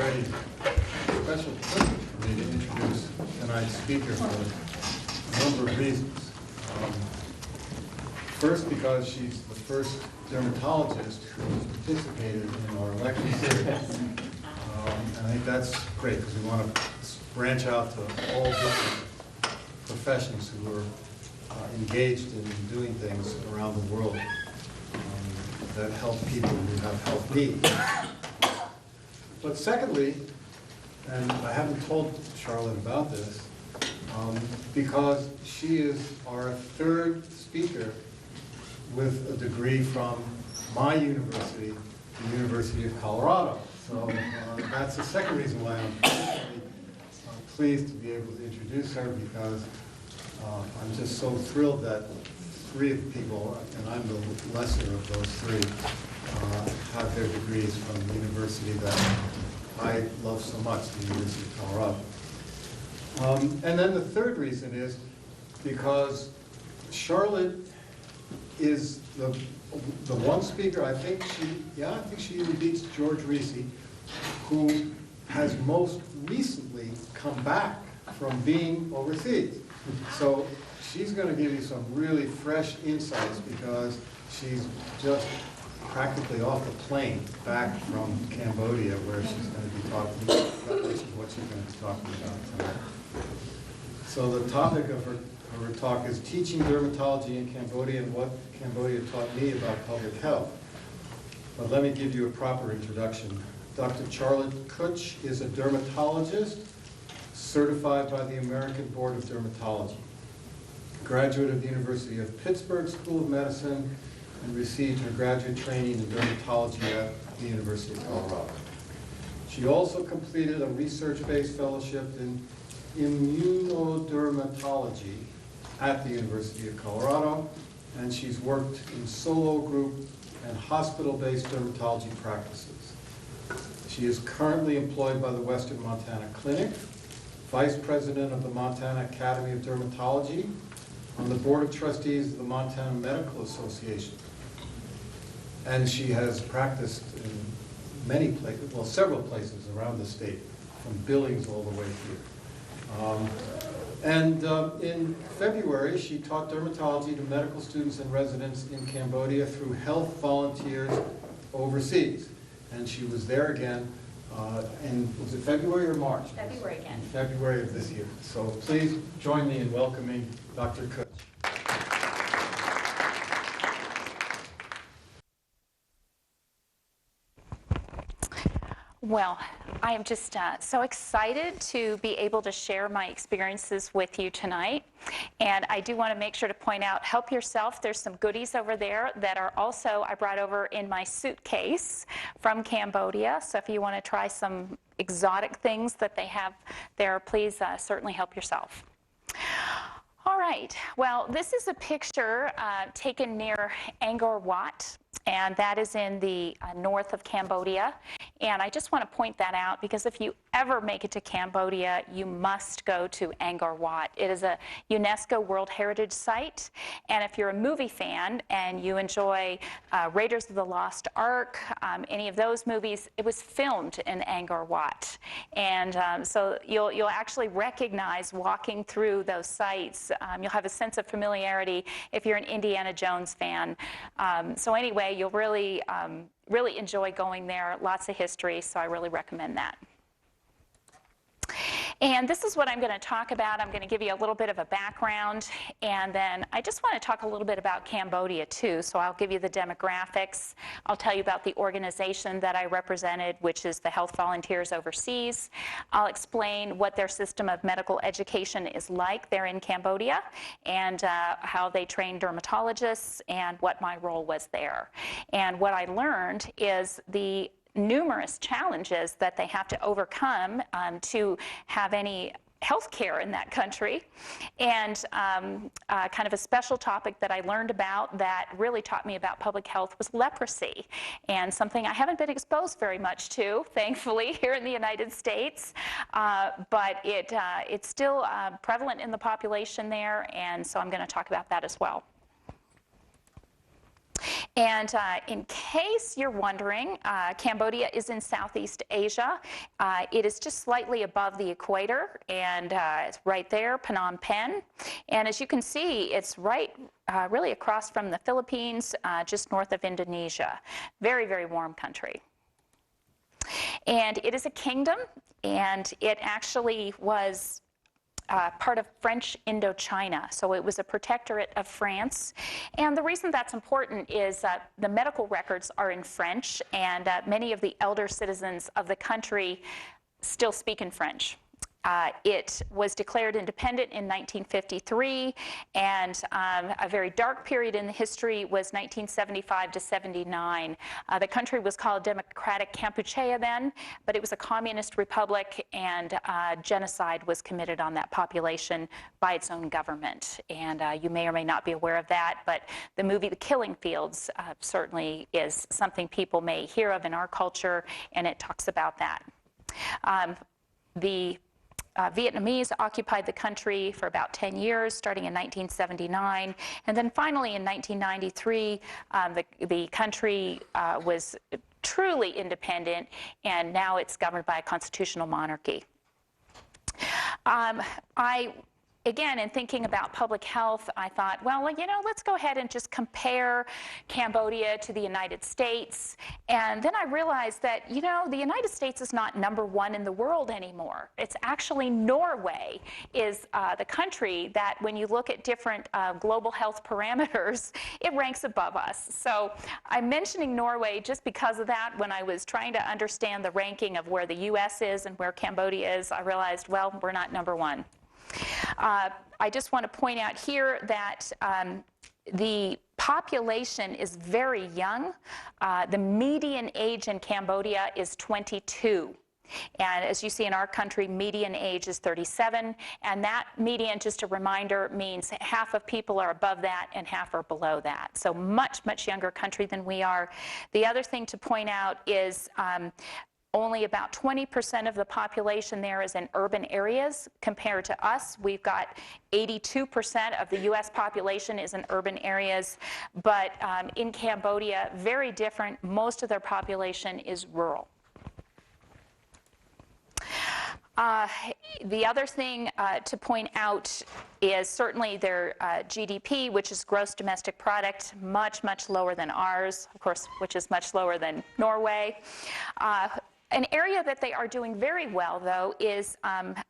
very special privilege for me to introduce tonight's speaker for a number of reasons. First, because she's the first dermatologist who participated in our lecture series. And I think that's great because we want to branch out to all different professions who are engaged in doing things around the world that help people who have health needs. But secondly, and I haven't told Charlotte about this, because she is our third speaker with a degree from my university, the University of Colorado. So that's the second reason why I'm particularly pleased to be able to introduce her, because I'm just so thrilled that three of the people, and I'm the lesser of those three, have their degrees from the university that I love so much, the University of Colorado. And then the third reason is because Charlotte is the one speaker, I think she even beats George Reese, who has most recently come back from being overseas. So she's going to give you some really fresh insights because she's just practically off the plane back from Cambodia, where she's going to be talking, which is what she's going to be talking about tonight. So the topic of her talk is Teaching Dermatology in Cambodia and what Cambodia taught me about public health. But let me give you a proper introduction. Dr. Charlotte Kutsch is a dermatologist certified by the American Board of Dermatology, graduate of the University of Pittsburgh School of Medicine, and received her graduate training in dermatology at the University of Colorado. She also completed a research-based fellowship in immunodermatology at the University of Colorado, and she's worked in solo group and hospital-based dermatology practices. She is currently employed by the Western Montana Clinic, Vice President of the Montana Academy of Dermatology, on the Board of Trustees of the Montana Medical Association. And she has practiced in many places, well, several places around the state, from Billings all the way here. In February, she taught dermatology to medical students and residents in Cambodia through Health Volunteers Overseas. And she was there again was it February or March? February again. In February of this year. So please join me in welcoming Dr. Kutsch. Well, I am just so excited to be able to share my experiences with you tonight. And I do want to make sure to point out, help yourself. There's some goodies over there that are also, I brought over in my suitcase from Cambodia. So if you want to try some exotic things that they have there, please certainly help yourself. All right, well, this is a picture taken near Angkor Wat, and that is in the north of Cambodia. And I just want to point that out because if you ever make it to Cambodia, you must go to Angkor Wat. It is a UNESCO World Heritage Site, and if you're a movie fan and you enjoy Raiders of the Lost Ark, any of those movies, it was filmed in Angkor Wat. And so you'll actually recognize walking through those sites. You'll have a sense of familiarity if you're an Indiana Jones fan. So anyway, you'll really enjoy going there. Lots of history, so I really recommend that. And this is what I'm going to talk about. I'm going to give you a little bit of a background, and then I just want to talk a little bit about Cambodia too. So I'll give you the demographics. I'll tell you about the organization that I represented, which is the Health Volunteers Overseas. I'll explain what their system of medical education is like there in Cambodia, and how they train dermatologists, and what my role was there. And what I learned is the numerous challenges that they have to overcome to have any health care in that country. And kind of a special topic that I learned about that really taught me about public health was leprosy, and something I haven't been exposed very much to, thankfully, here in the United States. But it's still prevalent in the population there, and so I'm going to talk about that as well. And in case you're wondering, Cambodia is in Southeast Asia. It is just slightly above the equator, and it's right there, Phnom Penh. And as you can see, it's right really across from the Philippines, just north of Indonesia. Very, very warm country. And it is a kingdom, and it actually was part of French Indochina. So it was a protectorate of France. And the reason that's important is that the medical records are in French, and many of the elder citizens of the country still speak in French. It was declared independent in 1953, and a very dark period in the history was 1975 to 79. The country was called Democratic Kampuchea then, but it was a communist republic, and genocide was committed on that population by its own government. And you may or may not be aware of that, but the movie The Killing Fields certainly is something people may hear of in our culture, and it talks about that. The Vietnamese occupied the country for about 10 years, starting in 1979. And then finally in 1993, the country was truly independent, and now it's governed by a constitutional monarchy. Again, in thinking about public health, I thought, well, you know, let's go ahead and just compare Cambodia to the United States. And then I realized that, you know, the United States is not #1 in the world anymore. It's actually Norway is the country that, when you look at different global health parameters, it ranks above us. So I'm mentioning Norway just because of that. When I was trying to understand the ranking of where the U.S. is and where Cambodia is, I realized, well, we're not #1. I just want to point out here that the population is very young. The median age in Cambodia is 22. And as you see in our country, median age is 37. And that median, just a reminder, means half of people are above that and half are below that. So much, much younger country than we are. The other thing to point out is only about 20% of the population there is in urban areas. Compared to us, we've got 82% of the U.S. population is in urban areas. But in Cambodia, very different. Most of their population is rural. The other thing to point out is certainly their GDP, which is gross domestic product, much, much lower than ours, of course, which is much lower than Norway. An area that they are doing very well, though, is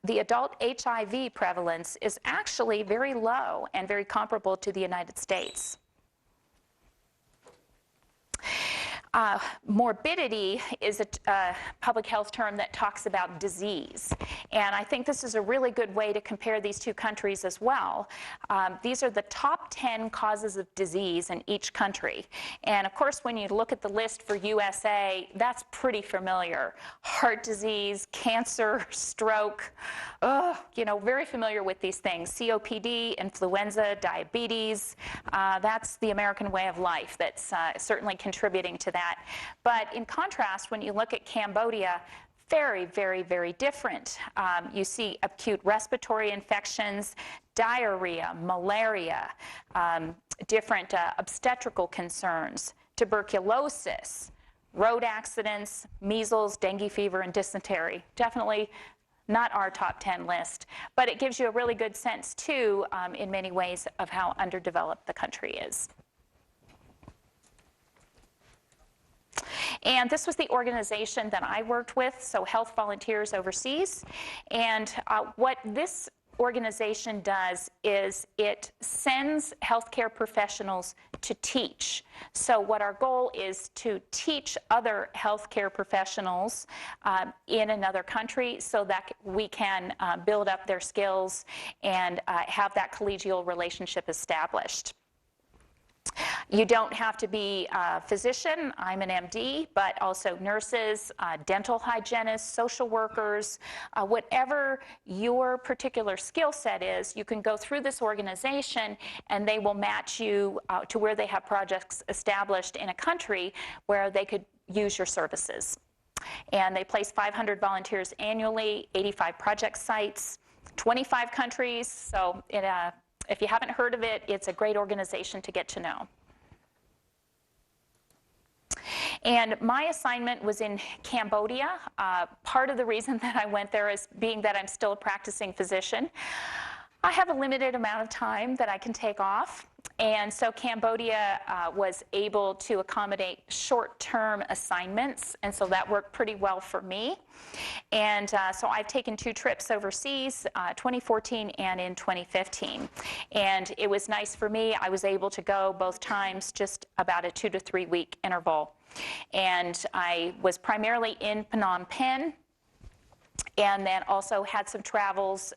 the adult HIV prevalence is actually very low and very comparable to the United States. Morbidity is a public health term that talks about disease. And I think this is a really good way to compare these two countries as well. These are the top 10 causes of disease in each country. And of course, when you look at the list for USA, that's pretty familiar. Heart disease, cancer, stroke, you know, very familiar with these things. COPD, influenza, diabetes, that's the American way of life that's certainly contributing to that. But in contrast, when you look at Cambodia, very, very, very different. You see acute respiratory infections, diarrhea, malaria, different obstetrical concerns, tuberculosis, road accidents, measles, dengue fever, and dysentery. Definitely not our top 10 list, but it gives you a really good sense, too, in many ways, of how underdeveloped the country is. And this was the organization that I worked with, so Health Volunteers Overseas. And what this organization does is it sends healthcare professionals to teach. So what our goal is to teach other healthcare professionals in another country so that we can build up their skills and have that collegial relationship established. You don't have to be a physician. I'm an MD, but also nurses, dental hygienists, social workers, whatever your particular skill set is, you can go through this organization and they will match you to where they have projects established in a country where they could use your services. And they place 500 volunteers annually, 85 project sites, 25 countries. So if you haven't heard of it, it's a great organization to get to know. And my assignment was in Cambodia. Part of the reason that I went there is being that I'm still a practicing physician. I have a limited amount of time that I can take off. And so Cambodia was able to accommodate short-term assignments, and so that worked pretty well for me. And so I've taken 2 trips overseas, 2014 and in 2015. And it was nice for me. I was able to go both times just about a 2 to 3 week interval. And I was primarily in Phnom Penh, and then also had some travels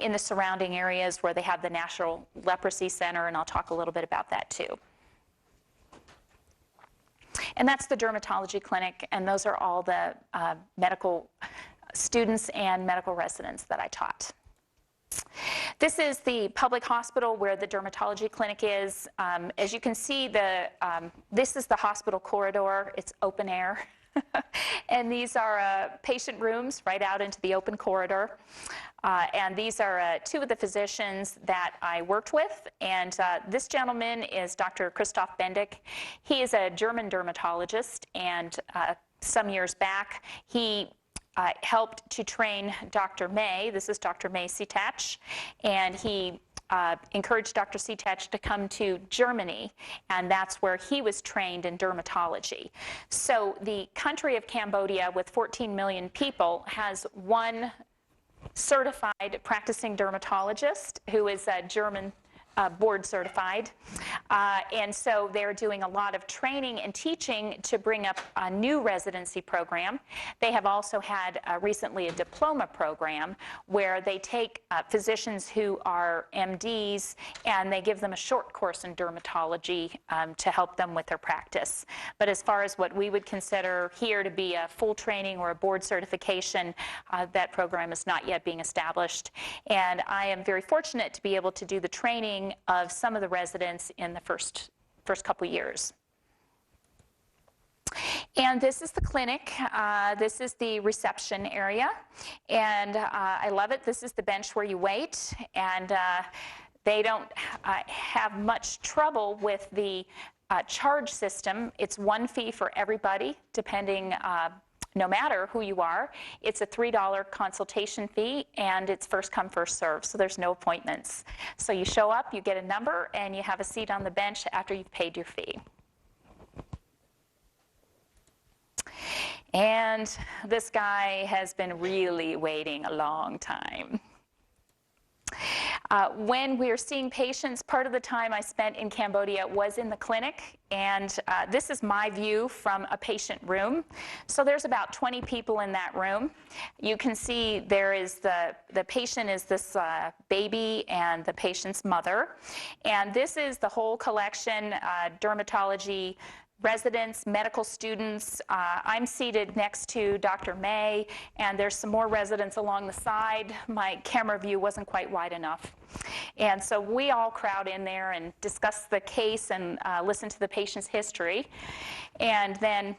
in the surrounding areas where they have the National Leprosy Center, and I'll talk a little bit about that too. And that's the Dermatology Clinic, and those are all the medical students and medical residents that I taught. This is the public hospital where the Dermatology Clinic is. As you can see, this is the hospital corridor. It's open air. And these are patient rooms right out into the open corridor. And these are 2 of the physicians that I worked with. And this gentleman is Dr. Christoph Bendick. He is a German dermatologist, and some years back, he helped to train Dr. May. This is Dr. May Sitach, and he encouraged Dr. Sitach to come to Germany, and that's where he was trained in dermatology. So the country of Cambodia, with 14 million people, has 1 certified practicing dermatologist who is a German board certified. And so they're doing a lot of training and teaching to bring up a new residency program. They have also had recently a diploma program where they take physicians who are MDs and they give them a short course in dermatology to help them with their practice. But as far as what we would consider here to be a full training or a board certification, that program is not yet being established. And I am very fortunate to be able to do the training of some of the residents in the first couple years. And this is the clinic. This is the reception area. And I love it. This is the bench where you wait. And they don't have much trouble with the charge system. It's 1 fee for everybody, depending no matter who you are. It's a $3 consultation fee, and it's first come, first serve, so there's no appointments. So you show up, you get a number, and you have a seat on the bench after you've paid your fee. And this guy has been really waiting a long time. When we're seeing patients, part of the time I spent in Cambodia was in the clinic, and this is my view from a patient room. So there's about 20 people in that room. You can see there is the patient is this baby and the patient's mother. And this is the whole collection, dermatology residents, medical students. I'm seated next to Dr. May, and there's some more residents along the side. My camera view wasn't quite wide enough. And so we all crowd in there and discuss the case and listen to the patient's history. And then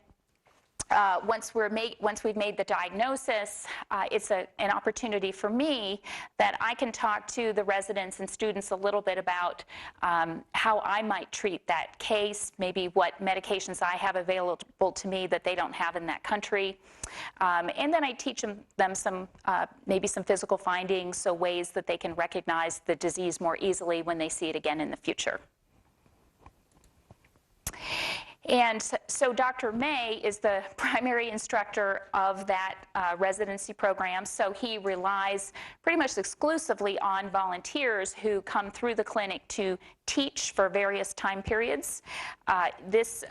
once we've made the diagnosis, it's an opportunity for me that I can talk to the residents and students a little bit about how I might treat that case, maybe what medications I have available to me that they don't have in that country. And then I teach them some, maybe some physical findings, so ways that they can recognize the disease more easily when they see it again in the future. And so Dr. May is the primary instructor of that residency program, so he relies pretty much exclusively on volunteers who come through the clinic to teach for various time periods. This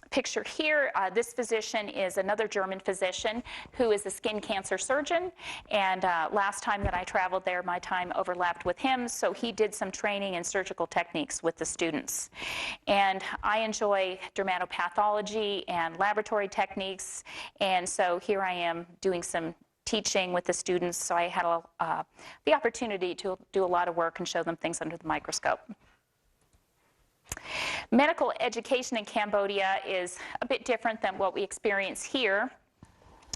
picture here, this physician is another German physician who is a skin cancer surgeon, and last time that I traveled there, my time overlapped with him, so he did some training in surgical techniques with the students. And I enjoy dermatopathology and laboratory techniques, and so here I am doing some teaching with the students, so I had the opportunity to do a lot of work and show them things under the microscope. Medical education in Cambodia is a bit different than what we experience here.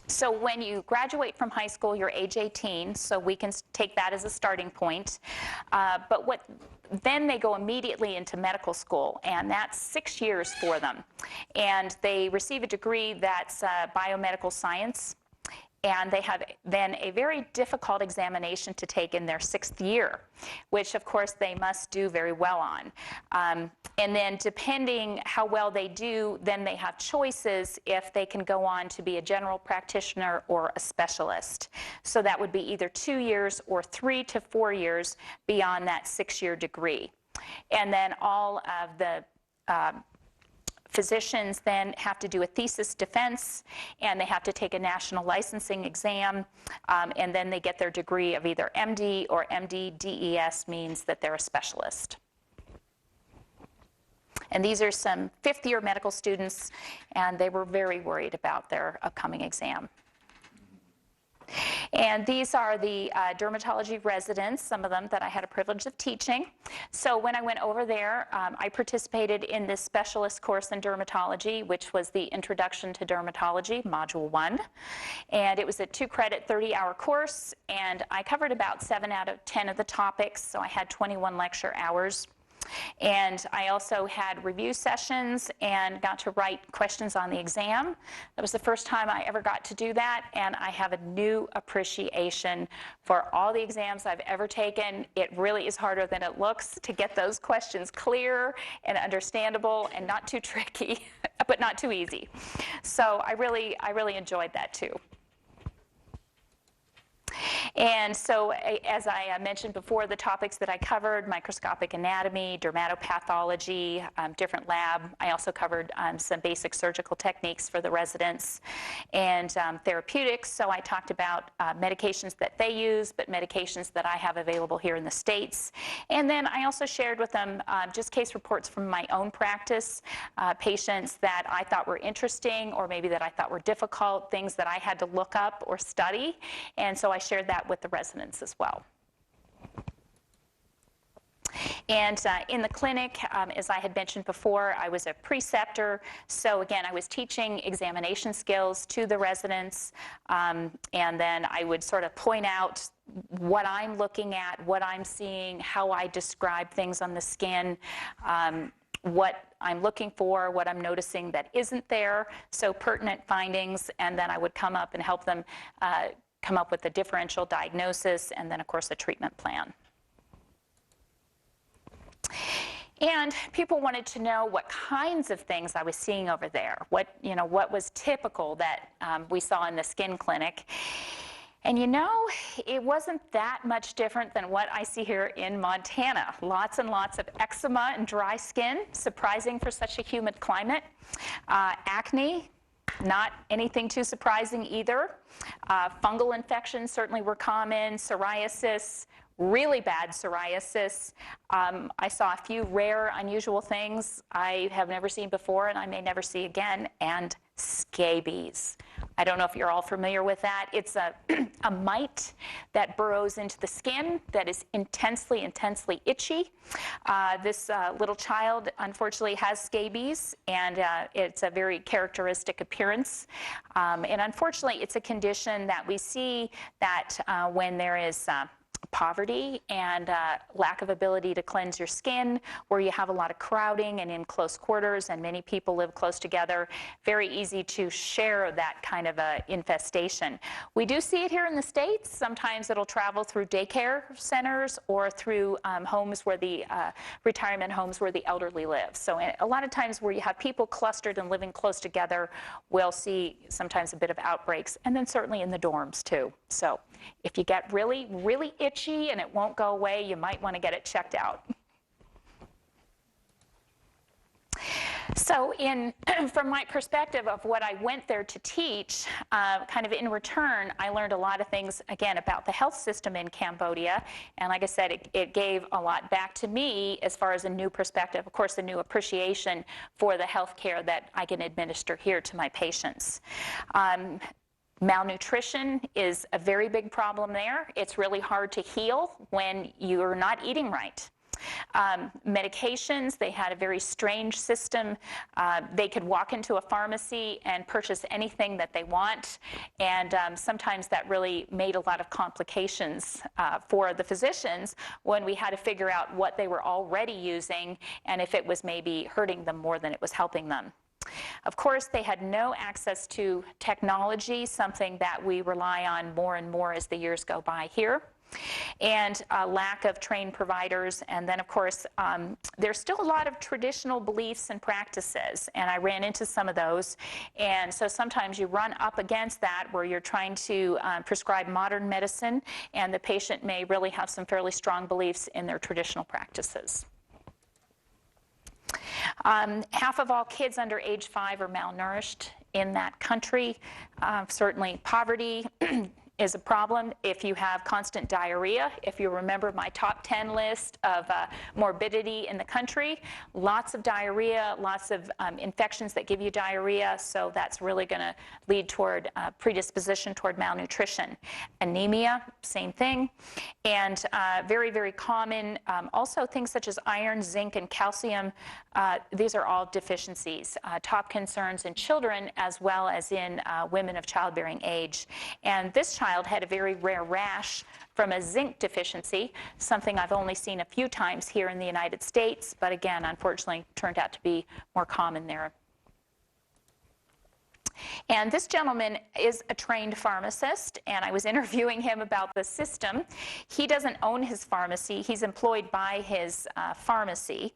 So when you graduate from high school, you're age 18, so we can take that as a starting point. But what then they go immediately into medical school, and that's 6 years for them. And they receive a degree that's biomedical science, and they have then a very difficult examination to take in their 6th year, which of course they must do very well on. And then depending how well they do, then they have choices if they can go on to be a general practitioner or a specialist. So that would be either 2 years or 3 to 4 years beyond that 6-year degree. And then all of the physicians then have to do a thesis defense, and they have to take a national licensing exam, and then they get their degree of either MD or MD. DES means that they're a specialist. And these are some 5th-year medical students, and they were very worried about their upcoming exam. And these are the dermatology residents, some of them that I had a privilege of teaching. So when I went over there, I participated in this specialist course in dermatology, which was the Introduction to Dermatology, Module 1. And it was a 2-credit, 30-hour course, and I covered about 7 out of 10 of the topics, so I had 21 lecture hours. And I also had review sessions and got to write questions on the exam. That was the first time I ever got to do that, and I have a new appreciation for all the exams I've ever taken. It really is harder than it looks to get those questions clear and understandable and not too tricky, but not too easy. So I really enjoyed that too. And so, as I mentioned before, the topics that I covered: microscopic anatomy, dermatopathology, different lab. I also covered some basic surgical techniques for the residents, and therapeutics. So I talked about medications that they use, but medications that I have available here in the States. And then I also shared with them just case reports from my own practice, patients that I thought were interesting, or maybe that I thought were difficult, things that I had to look up or study. And so I shared that with the residents as well. And in the clinic, as I had mentioned before, I was a preceptor. So again, I was teaching examination skills to the residents. And then I would sort of point out what I'm looking at, what I'm seeing, how I describe things on the skin, what I'm looking for, what I'm noticing that isn't there. So pertinent findings. And then I would come up and help them come up with a differential diagnosis, and then, of course, a treatment plan. And people wanted to know what kinds of things I was seeing over there, what was typical that we saw in the skin clinic. And it wasn't that much different than what I see here in Montana. Lots and lots of eczema and dry skin, surprising for such a humid climate. Acne, not anything too surprising either. Fungal infections certainly were common. Psoriasis, really bad psoriasis. I saw a few rare, unusual things I have never seen before and I may never see again, and scabies. I don't know if you're all familiar with that. It's a mite that burrows into the skin that is intensely, intensely itchy. This little child, unfortunately, has scabies, and it's a very characteristic appearance. And unfortunately, it's a condition that we see that when there is poverty and lack of ability to cleanse your skin, where you have a lot of crowding and in close quarters and many people live close together, very easy to share that kind of a infestation. We do see it here in the States. Sometimes it'll travel through daycare centers or through homes where the retirement homes where the elderly live. So a lot of times where you have people clustered and living close together, we'll see sometimes a bit of outbreaks, and then certainly in the dorms too. So if you get really, really itchy and it won't go away, you might want to get it checked out. So from my perspective of what I went there to teach, kind of in return, I learned a lot of things, again, about the health system in Cambodia. And like I said, it gave a lot back to me as far as a new perspective, of course, a new appreciation for the health care that I can administer here to my patients. Malnutrition is a very big problem there. It's really hard to heal when you're not eating right. Medications, they had a very strange system. They could walk into a pharmacy and purchase anything that they want, and sometimes that really made a lot of complications for the physicians when we had to figure out what they were already using and if it was maybe hurting them more than it was helping them. Of course, they had no access to technology, something that we rely on more and more as the years go by here, and a lack of trained providers. And then, of course, there's still a lot of traditional beliefs and practices, and I ran into some of those. And so sometimes you run up against that where you're trying to prescribe modern medicine, and the patient may really have some fairly strong beliefs in their traditional practices. Half of all kids under age 5 are malnourished in that country. Certainly poverty is a problem. If you have constant diarrhea, if you remember my top 10 list of morbidity in the country, lots of diarrhea, lots of infections that give you diarrhea, so that's really going to lead toward predisposition toward malnutrition. Anemia, same thing. And very, very common, also things such as iron, zinc, and calcium. These are all deficiencies. Top concerns in children as well as in women of childbearing age. And this child had a very rare rash from a zinc deficiency, something I've only seen a few times here in the United States, but again, unfortunately, turned out to be more common there. And this gentleman is a trained pharmacist, and I was interviewing him about the system. He doesn't own his pharmacy. He's employed by his pharmacy.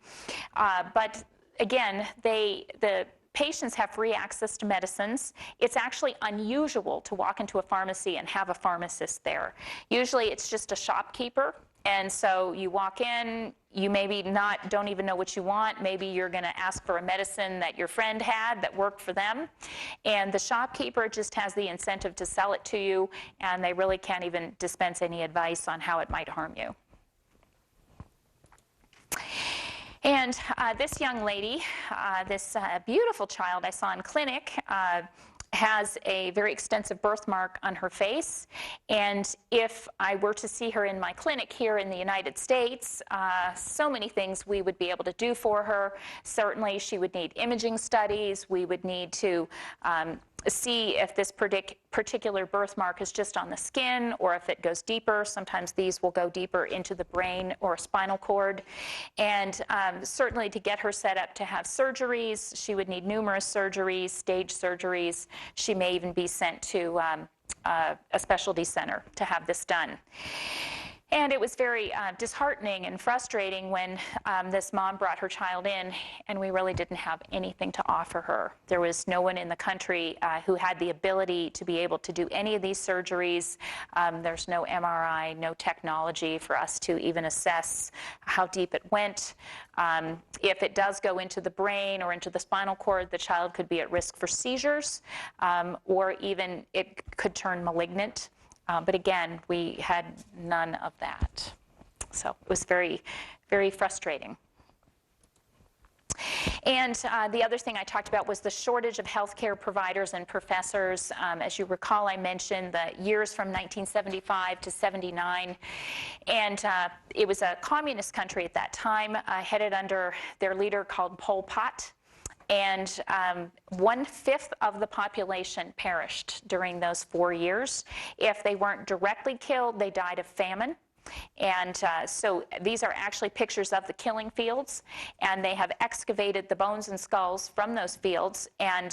But again, the patients have free access to medicines. It's actually unusual to walk into a pharmacy and have a pharmacist there. Usually it's just a shopkeeper, and so you walk in, you maybe don't even know what you want. Maybe you're going to ask for a medicine that your friend had that worked for them, and the shopkeeper just has the incentive to sell it to you, and they really can't even dispense any advice on how it might harm you. And this young lady, this beautiful child I saw in clinic, has a very extensive birthmark on her face. And if I were to see her in my clinic here in the United States, so many things we would be able to do for her. Certainly, she would need imaging studies. We would need to see if this particular birthmark is just on the skin or if it goes deeper. Sometimes these will go deeper into the brain or spinal cord. And certainly to get her set up to have surgeries, she would need numerous surgeries, stage surgeries. She may even be sent to a specialty center to have this done. And it was very disheartening and frustrating when this mom brought her child in and we really didn't have anything to offer her. There was no one in the country who had the ability to be able to do any of these surgeries. There's no MRI, no technology for us to even assess how deep it went. If it does go into the brain or into the spinal cord, the child could be at risk for seizures, or even it could turn malignant. But again, we had none of that. So it was very, very frustrating. And the other thing I talked about was the shortage of healthcare providers and professors. As you recall, I mentioned the years from 1975 to 79. And it was a communist country at that time, headed under their leader called Pol Pot. And 1/5 of the population perished during those 4 years. If they weren't directly killed, they died of famine. And so these are actually pictures of the killing fields, and they have excavated the bones and skulls from those fields. And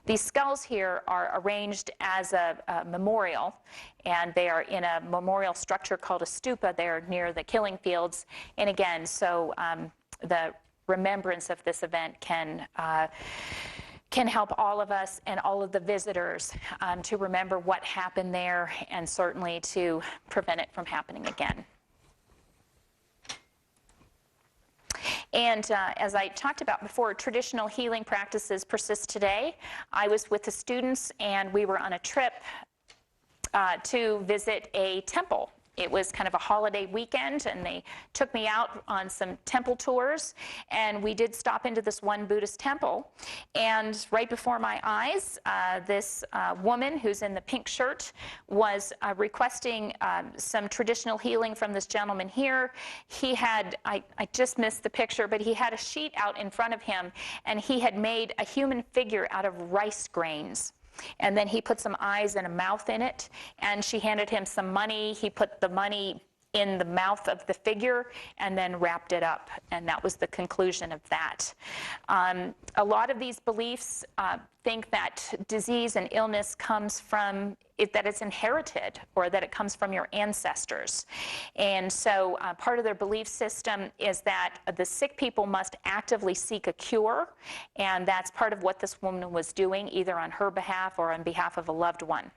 these skulls here are arranged as a memorial, and they are in a memorial structure called a stupa there near the killing fields. And again, so the remembrance of this event can help all of us and all of the visitors to remember what happened there, and certainly to prevent it from happening again. And as I talked about before, traditional healing practices persist today. I was with the students, and we were on a trip to visit a temple It was kind of a holiday weekend, and they took me out on some temple tours, and we did stop into this one Buddhist temple. And right before my eyes, this woman who's in the pink shirt was requesting some traditional healing from this gentleman here. He had, I just missed the picture, but he had a sheet out in front of him, and he had made a human figure out of rice grains. And then he put some eyes and a mouth in it, and she handed him some money. He put the money in the mouth of the figure and then wrapped it up, and that was the conclusion of that. A lot of these beliefs think that disease and illness comes from that it's inherited, or that it comes from your ancestors. And so part of their belief system is that the sick people must actively seek a cure, and that's part of what this woman was doing, either on her behalf or on behalf of a loved one.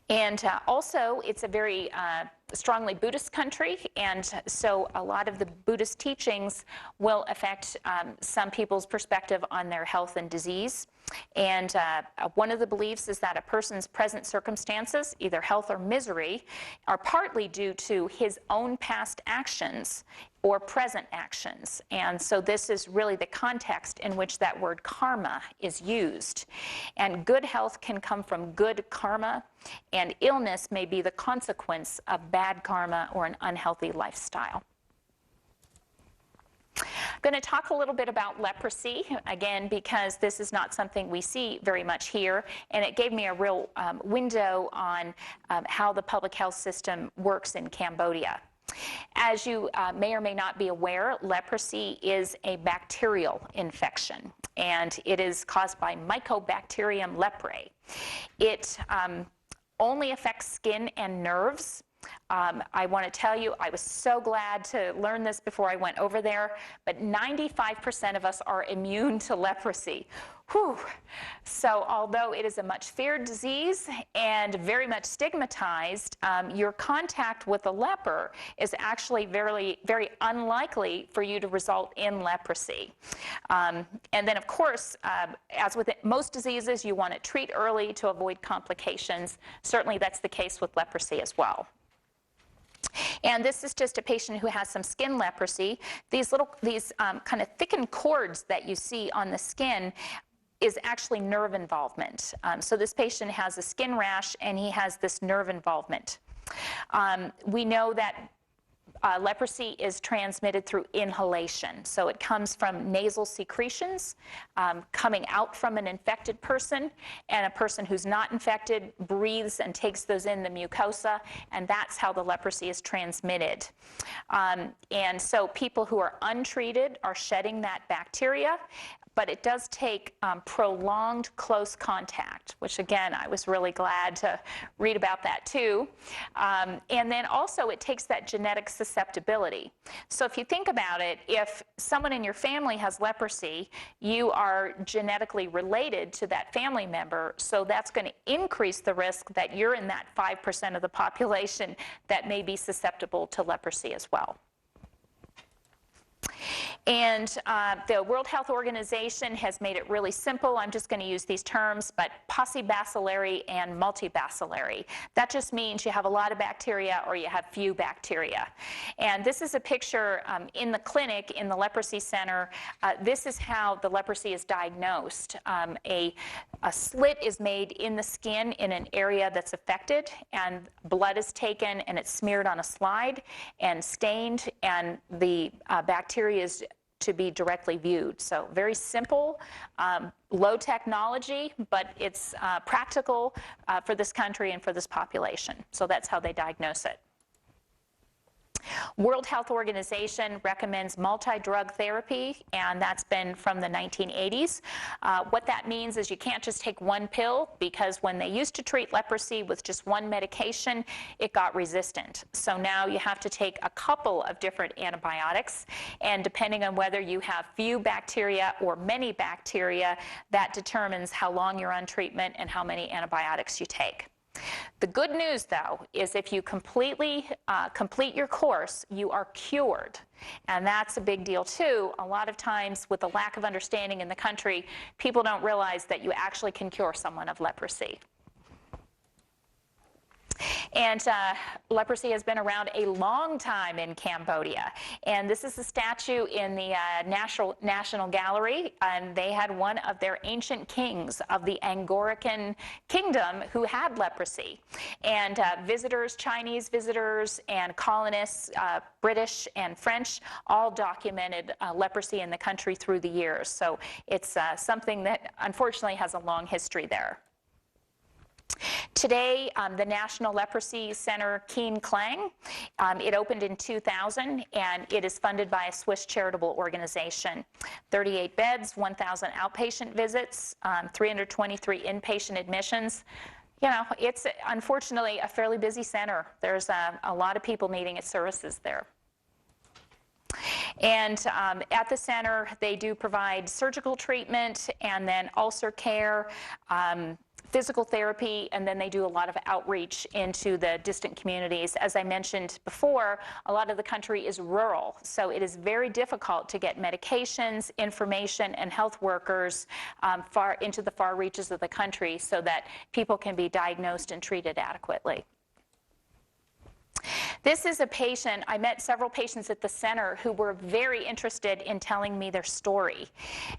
And also, it's a very strongly Buddhist country, and so a lot of the Buddhist teachings will affect some people's perspective on their health and disease. And one of the beliefs is that a person's present circumstances, either health or misery, are partly due to his own past actions or present actions. And so this is really the context in which that word karma is used. And good health can come from good karma, and illness may be the consequence of bad karma or an unhealthy lifestyle. I'm going to talk a little bit about leprosy, again, because this is not something we see very much here, and it gave me a real window on how the public health system works in Cambodia. As you may or may not be aware, leprosy is a bacterial infection, and it is caused by Mycobacterium leprae. It only affects skin and nerves. I want to tell you, I was so glad to learn this before I went over there, but 95% of us are immune to leprosy. Whew. So although it is a much feared disease and very much stigmatized, your contact with a leper is actually very, very unlikely for you to result in leprosy. And then, of course, as with most diseases, you want to treat early to avoid complications. Certainly that's the case with leprosy as well. And this is just a patient who has some skin leprosy. These kind of thickened cords that you see on the skin is actually nerve involvement. So this patient has a skin rash, and he has this nerve involvement. We know that leprosy is transmitted through inhalation. So it comes from nasal secretions coming out from an infected person, and a person who's not infected breathes and takes those in the mucosa, and that's how the leprosy is transmitted. And so people who are untreated are shedding that bacteria, but it does take prolonged close contact, which again, I was really glad to read about that too. And then also it takes that genetic susceptibility. So if you think about it, if someone in your family has leprosy, you are genetically related to that family member, so that's going to increase the risk that you're in that 5% of the population that may be susceptible to leprosy as well. And the World Health Organization has made it really simple. I'm just going to use these terms, but paucibacillary and multibacillary. That just means you have a lot of bacteria or you have few bacteria. And this is a picture in the clinic, in the leprosy center. This is how the leprosy is diagnosed. A slit is made in the skin in an area that's affected, and blood is taken and it's smeared on a slide and stained, and the bacteria is to be directly viewed. So very simple, low technology, but it's practical for this country and for this population. So that's how they diagnose it. World Health Organization recommends multi-drug therapy, and that's been from the 1980s. What that means is you can't just take one pill, because when they used to treat leprosy with just one medication, it got resistant. So now you have to take a couple of different antibiotics, and depending on whether you have few bacteria or many bacteria, that determines how long you're on treatment and how many antibiotics you take. The good news, though, is if you completely complete your course, you are cured. And that's a big deal, too. A lot of times, with the lack of understanding in the country, people don't realize that you actually can cure someone of leprosy. And leprosy has been around a long time in Cambodia. And this is a statue in the National Gallery. And they had one of their ancient kings of the Angkorican kingdom who had leprosy. And visitors, Chinese visitors and colonists, British and French, all documented leprosy in the country through the years. So it's something that unfortunately has a long history there. Today, the National Leprosy Center Keen Klang, it opened in 2000, and it is funded by a Swiss charitable organization. 38 beds, 1,000 outpatient visits, 323 inpatient admissions. You know, it's unfortunately a fairly busy center. There's a lot of people needing its services there. And at the center, they do provide surgical treatment and then ulcer care, physical therapy, and then they do a lot of outreach into the distant communities. As I mentioned before, a lot of the country is rural, so it is very difficult to get medications, information, and health workers far into the far reaches of the country so that people can be diagnosed and treated adequately. This is a patient. I met several patients at the center who were very interested in telling me their story.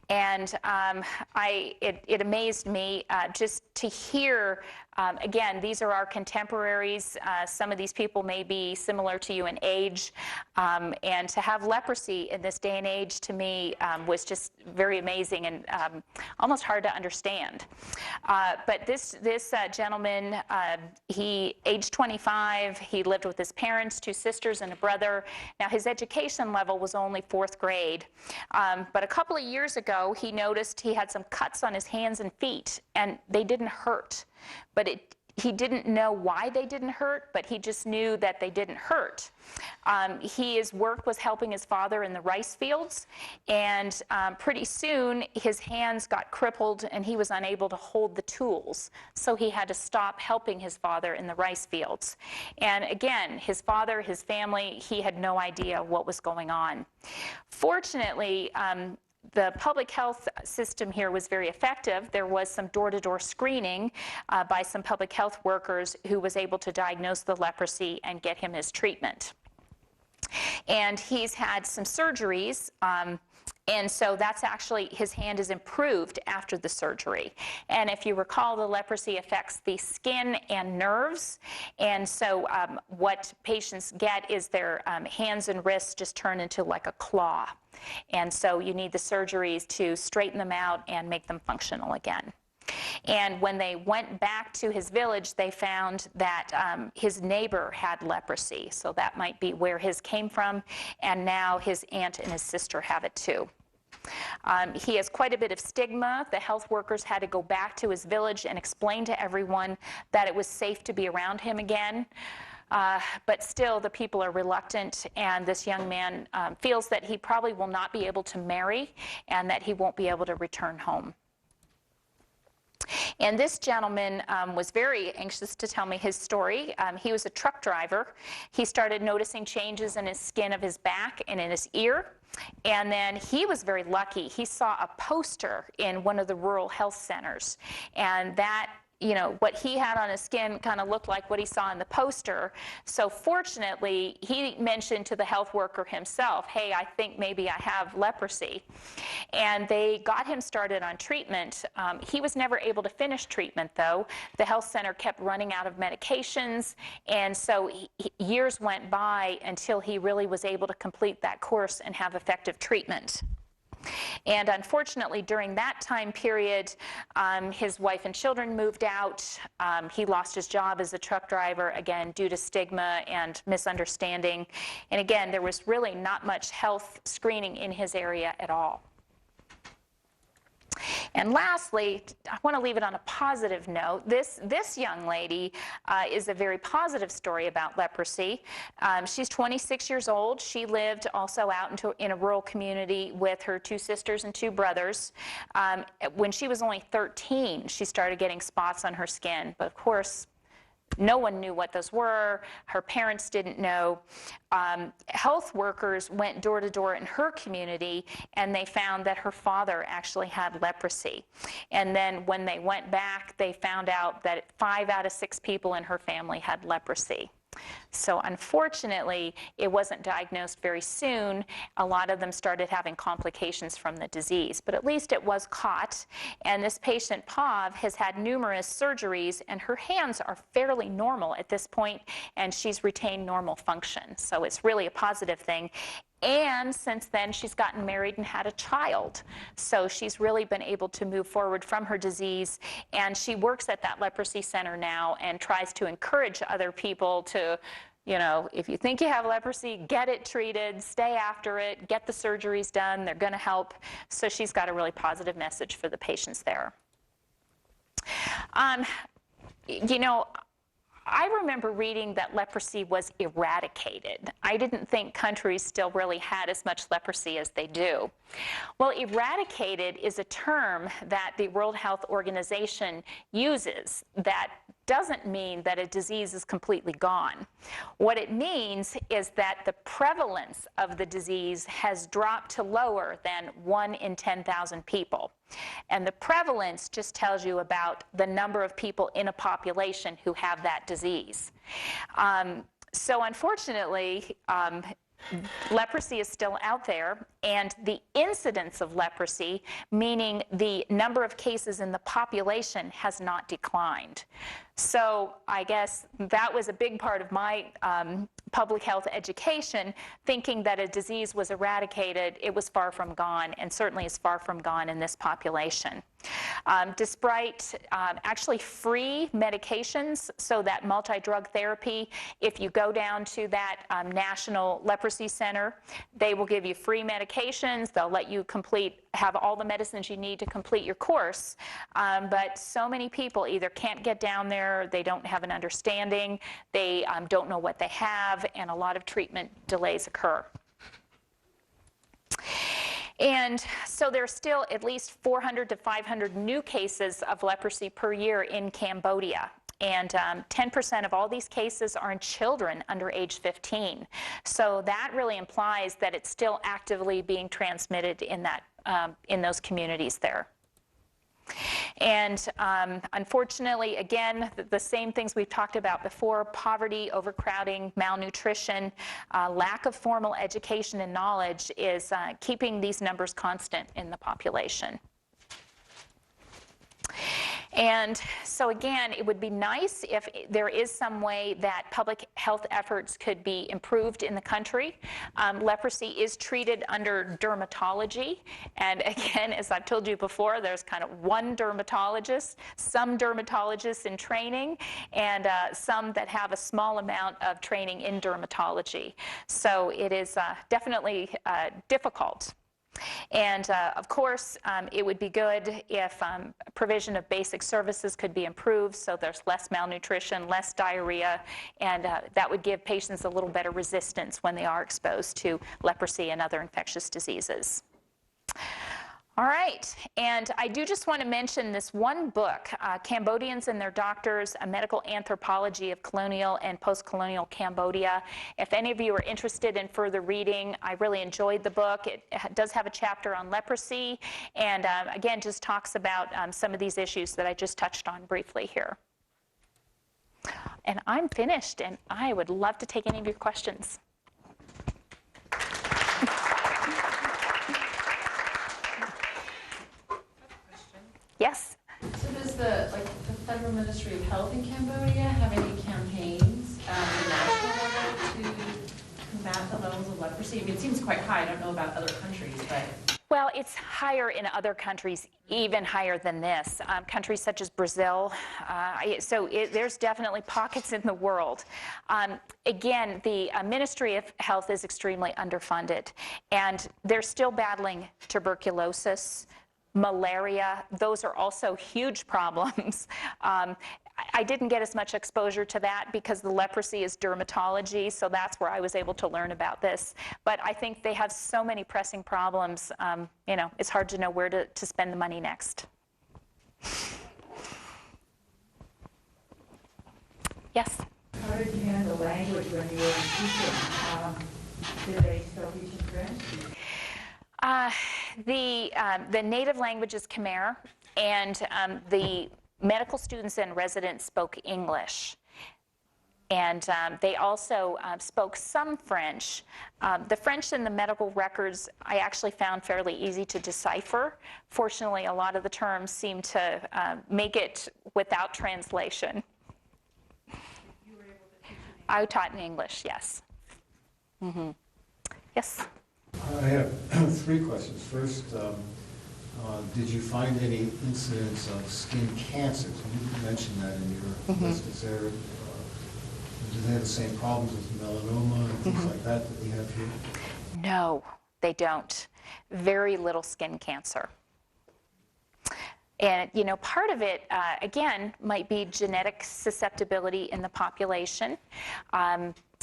And it amazed me just to hear, again, these are our contemporaries. Some of these people may be similar to you in age. And to have leprosy in this day and age, to me, was just very amazing and almost hard to understand. But this gentleman, he aged 25, he lived with his parents, 2 sisters and a brother. Now his education level was only 4th grade. But a couple of years ago, he noticed he had some cuts on his hands and feet, and they didn't hurt. But he didn't know why they didn't hurt, but he just knew that they didn't hurt. His work was helping his father in the rice fields, and pretty soon his hands got crippled and he was unable to hold the tools. So he had to stop helping his father in the rice fields. And again, his father, his family, he had no idea what was going on. Fortunately, the public health system here was very effective. There was some door-to-door screening by some public health workers who was able to diagnose the leprosy and get him his treatment. And he's had some surgeries, and so that's actually, his hand is improved after the surgery. And if you recall, the leprosy affects the skin and nerves. And so what patients get is their hands and wrists just turn into like a claw. And so you need the surgeries to straighten them out and make them functional again. And when they went back to his village, they found that his neighbor had leprosy. So that might be where his came from. And now his aunt and his sister have it too. He has quite a bit of stigma. The health workers had to go back to his village and explain to everyone that it was safe to be around him again. But still, the people are reluctant, and this young man feels that he probably will not be able to marry and that he won't be able to return home. And this gentleman was very anxious to tell me his story. He was a truck driver. He started noticing changes in his skin of his back and in his ear. And then he was very lucky. He saw a poster in one of the rural health centers. And that, you know, what he had on his skin kind of looked like what he saw in the poster. So fortunately, he mentioned to the health worker himself, hey, I think maybe I have leprosy. And they got him started on treatment. He was never able to finish treatment, though. The health center kept running out of medications. And so years went by until he really was able to complete that course and have effective treatment. And unfortunately, during that time period, his wife and children moved out. He lost his job as a truck driver, again, due to stigma and misunderstanding. And again, there was really not much health screening in his area at all. And lastly, I want to leave it on a positive note. This young lady is a very positive story about leprosy. She's 26 years old. She lived also out in a rural community with her 2 sisters and 2 brothers. When she was only 13, she started getting spots on her skin. But of course, no one knew what those were. Her parents didn't know. Health workers went door to door in her community, and they found that her father actually had leprosy. And then when they went back, they found out that 5 out of 6 people in her family had leprosy. So unfortunately, it wasn't diagnosed very soon. A lot of them started having complications from the disease, but at least it was caught. And this patient, Pav, has had numerous surgeries, and her hands are fairly normal at this point, and she's retained normal function. So it's really a positive thing. And since then, she's gotten married and had a child. So she's really been able to move forward from her disease. And she works at that leprosy center now and tries to encourage other people to, you know, if you think you have leprosy, get it treated, stay after it, get the surgeries done. They're going to help. So she's got a really positive message for the patients there. You know, I remember reading that leprosy was eradicated. I didn't think countries still really had as much leprosy as they do. Well, eradicated is a term that the World Health Organization uses that doesn't mean that a disease is completely gone. What it means is that the prevalence of the disease has dropped to lower than 1 in 10,000 people. And the prevalence just tells you about the number of people in a population who have that disease. So unfortunately, leprosy is still out there, and the incidence of leprosy, meaning the number of cases in the population, has not declined. So I guess that was a big part of my public health education, thinking that a disease was eradicated. It was far from gone, and certainly is far from gone in this population. Despite actually free medications, so that multi-drug therapy, if you go down to that National Leprosy Center, they will give you free medications. They'll let you have all the medicines you need to complete your course. But so many people either can't get down there, they don't have an understanding, they don't know what they have, and a lot of treatment delays occur. And so there's still at least 400 to 500 new cases of leprosy per year in Cambodia. And 10% of all these cases are in children under age 15. So that really implies that it's still actively being transmitted in those communities there. And unfortunately, again, the same things we've talked about before: poverty, overcrowding, malnutrition, lack of formal education and knowledge is keeping these numbers constant in the population. And so again, it would be nice if there is some way that public health efforts could be improved in the country. Leprosy is treated under dermatology. And again, as I've told you before, there's kind of one dermatologist, some dermatologists in training, and some that have a small amount of training in dermatology. So it is definitely difficult. And of course, it would be good if provision of basic services could be improved, so there's less malnutrition, less diarrhea, and that would give patients a little better resistance when they are exposed to leprosy and other infectious diseases. All right, and I do just want to mention this one book, Cambodians and Their Doctors, A Medical Anthropology of Colonial and Post-Colonial Cambodia. If any of you are interested in further reading, I really enjoyed the book. It does have a chapter on leprosy, and again, just talks about some of these issues that I just touched on briefly here. And I'm finished, and I would love to take any of your questions. Yes? So does the Federal Ministry of Health in Cambodia have any campaigns at the national level to combat the levels of leprosy? I mean, it seems quite high. I don't know about other countries, but... Well, it's higher in other countries, even higher than this. Countries such as Brazil. There's definitely pockets in the world. Again, the Ministry of Health is extremely underfunded, and they're still battling tuberculosis, malaria. Those are also huge problems. I didn't get as much exposure to that because the leprosy is dermatology, so that's where I was able to learn about this. But I think they have so many pressing problems, you know, it's hard to know where to spend the money next. Yes? How did you handle language when you were teaching? Did they still teach in French? The native language is Khmer, and the medical students and residents spoke English. And they also spoke some French. The French in the medical records I actually found fairly easy to decipher. Fortunately, a lot of the terms seem to make it without translation. You were able to teach in I taught in English, yes. Yes? I have three questions. First, did you find any incidents of skin cancers? You mentioned that in your list. Is there, do they have the same problems as melanoma and things like that we have here? No, they don't. Very little skin cancer. And, you know, part of it, again, might be genetic susceptibility in the population.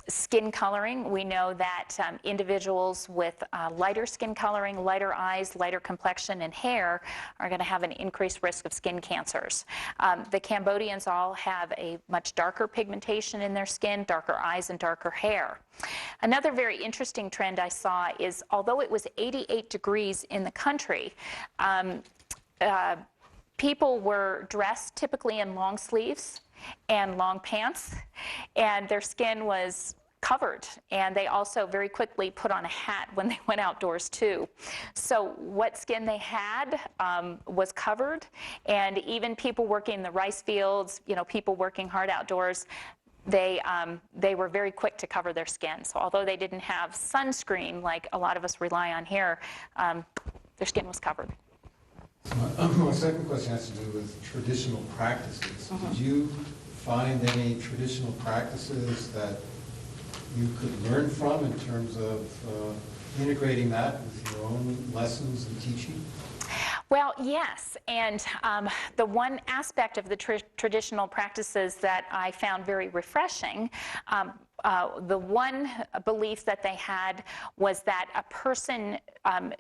Skin coloring, we know that individuals with lighter skin coloring, lighter eyes, lighter complexion, and hair are going to have an increased risk of skin cancers. The Cambodians all have a much darker pigmentation in their skin, darker eyes, and darker hair. Another very interesting trend I saw is, although it was 88 degrees in the country, people were dressed typically in long sleeves and long pants, and their skin was covered, and they also very quickly put on a hat when they went outdoors too. So what skin they had was covered, and even people working in the rice fields, you know, people working hard outdoors, they were very quick to cover their skin. So although they didn't have sunscreen like a lot of us rely on here, their skin was covered. My second question has to do with traditional practices. Did you find any traditional practices that you could learn from in terms of integrating that with your own lessons and teaching? Well, yes, and the one aspect of the traditional practices that I found very refreshing, the one belief that they had was that a person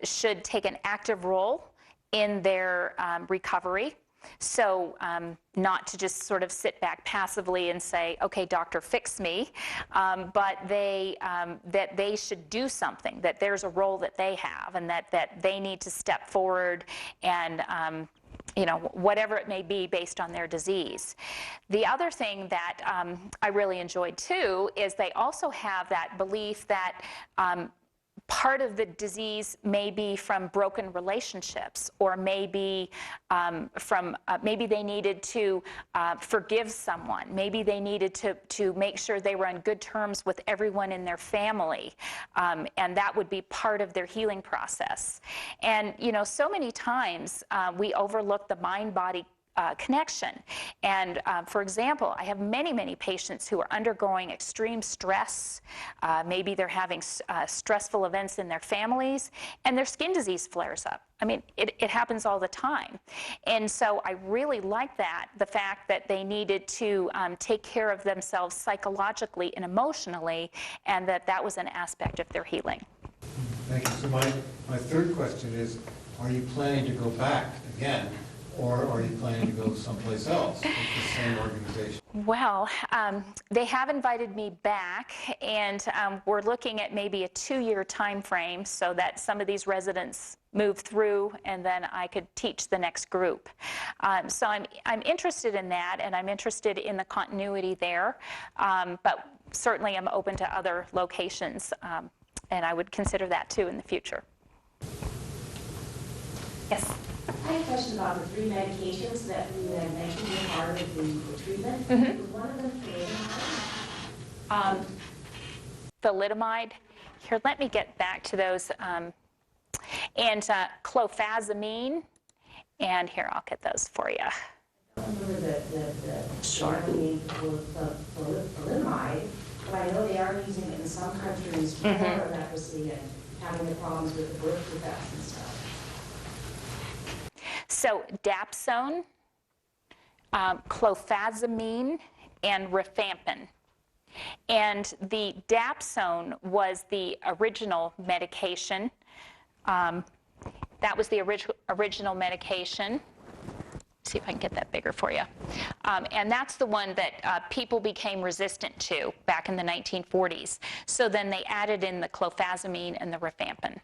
should take an active role in their recovery. So not to just sort of sit back passively and say, okay, doctor, fix me, but that they should do something, that there's a role that they have, and that they need to step forward and you know, whatever it may be based on their disease. The other thing that I really enjoyed too is they also have that belief that part of the disease may be from broken relationships, or maybe maybe they needed to forgive someone. Maybe they needed to make sure they were on good terms with everyone in their family, and that would be part of their healing process. And you know, so many times we overlook the mind-body connection. And for example, I have many patients who are undergoing extreme stress. Maybe they're having stressful events in their families, and their skin disease flares up. I mean, it happens all the time. And so I really like that, the fact that they needed to take care of themselves psychologically and emotionally, and that was an aspect of their healing. Thank you. So my third question is, are you planning to go back again? Or are you planning to go someplace else with the same organization? Well, they have invited me back, and we're looking at maybe a 2-year time frame so that some of these residents move through, and then I could teach the next group. So I'm interested in that, and I'm interested in the continuity there, but certainly I'm open to other locations, and I would consider that too in the future. Yes? I have a question about the 3 medications that you had mentioned were part of the treatment. Was one of them thalidomide? Thalidomide. Here, let me get back to those. And clofazimine. And here, I'll get those for you. I don't remember the name for thalidomide, but I know they are using it in some countries for leprosy and having the problems with the birth defects and stuff. So dapsone, clofazimine, and rifampin. And the dapsone was the original medication. That was the original medication see if I can get that bigger for you. And that's the one that people became resistant to back in the 1940s. So then they added in the clofazimine and the rifampin.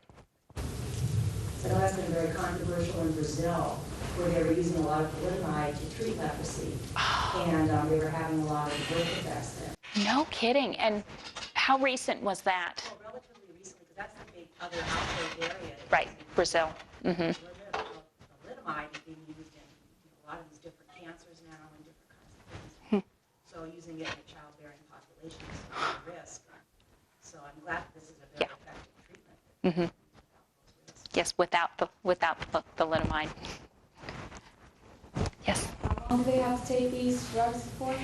So that's been very controversial in Brazil, where they were using a lot of thalidomide to treat leprosy, and they were having a lot of birth defects there. No kidding. And how recent was that? Well, relatively recently, because that's the big other outbreak area. Right, Brazil. Mm-hmm. Thalidomide is being used in a lot of these different cancers now and different kinds of things. So using it in a childbearing population is a risk. So I'm glad that this is a very effective treatment. Mm-hmm. Yes, without the thalidomide. Yes. How long do they have to take these drugs for?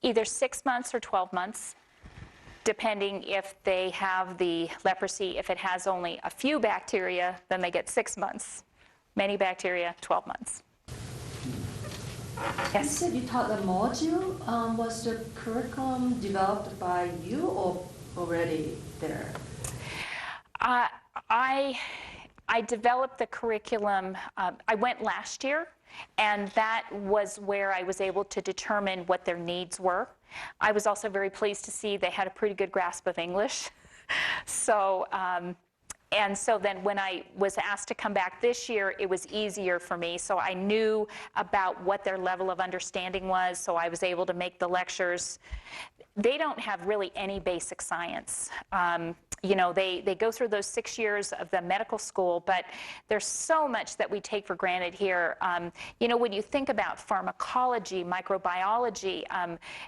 Either 6 months or 12 months, depending if they have the leprosy. If it has only a few bacteria, then they get 6 months. Many bacteria, 12 months. You said you taught a module. Was the curriculum developed by you or already there? I developed the curriculum. I went last year, and that was where I was able to determine what their needs were. I was also very pleased to see they had a pretty good grasp of English. So, and so then when I was asked to come back this year, it was easier for me. So I knew about what their level of understanding was, so I was able to make the lectures. They don't have really any basic science. You know, they go through those 6 years of the medical school, but there's so much that we take for granted here. You know, when you think about pharmacology, microbiology,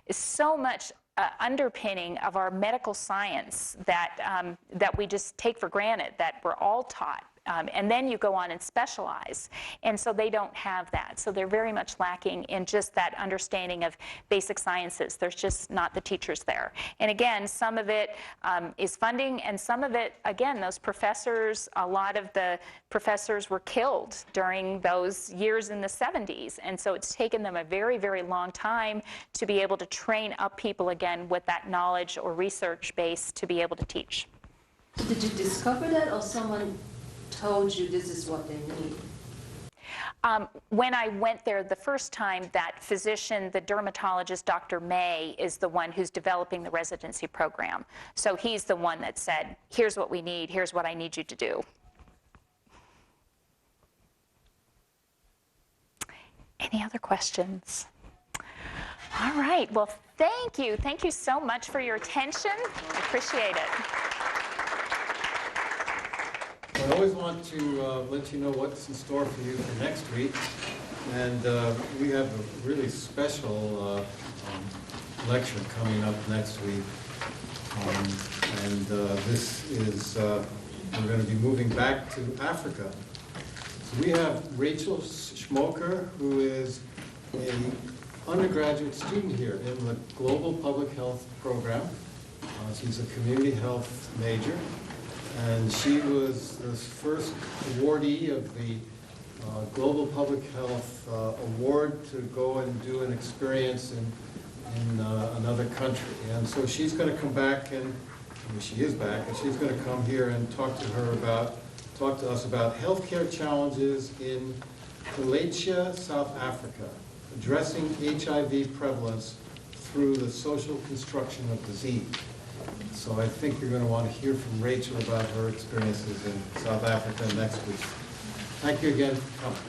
is so much underpinning of our medical science that, that we just take for granted, that we're all taught. And then you go on and specialize. And so they don't have that. So they're very much lacking in just that understanding of basic sciences. There's just not the teachers there. And again, some of it is funding, and some of it, again, those professors, a lot of the professors were killed during those years in the 70s. And so it's taken them a very, very long time to be able to train up people again with that knowledge or research base to be able to teach. Did you discover that, or someone told you this is what they need? When I went there the first time, that physician, the dermatologist, Dr. May, is the one who's developing the residency program. So he's the one that said, here's what we need, here's what I need you to do. Any other questions? All right, well, thank you. Thank you so much for your attention. I appreciate it. I always want to let you know what's in store for you for next week. And we have a really special lecture coming up next week. This is, we're going to be moving back to Africa. So we have Rachel Schmoker, who is an undergraduate student here in the Global Public Health program. She's a community health major. And she was the first awardee of the Global Public Health Award to go and do an experience in another country. And so she's going to come back, and she is back, and she's going to come here and talk to us about healthcare challenges in Kutsch, South Africa, addressing HIV prevalence through the social construction of disease. So I think you're going to want to hear from Rachel about her experiences in South Africa next week. Thank you again for coming.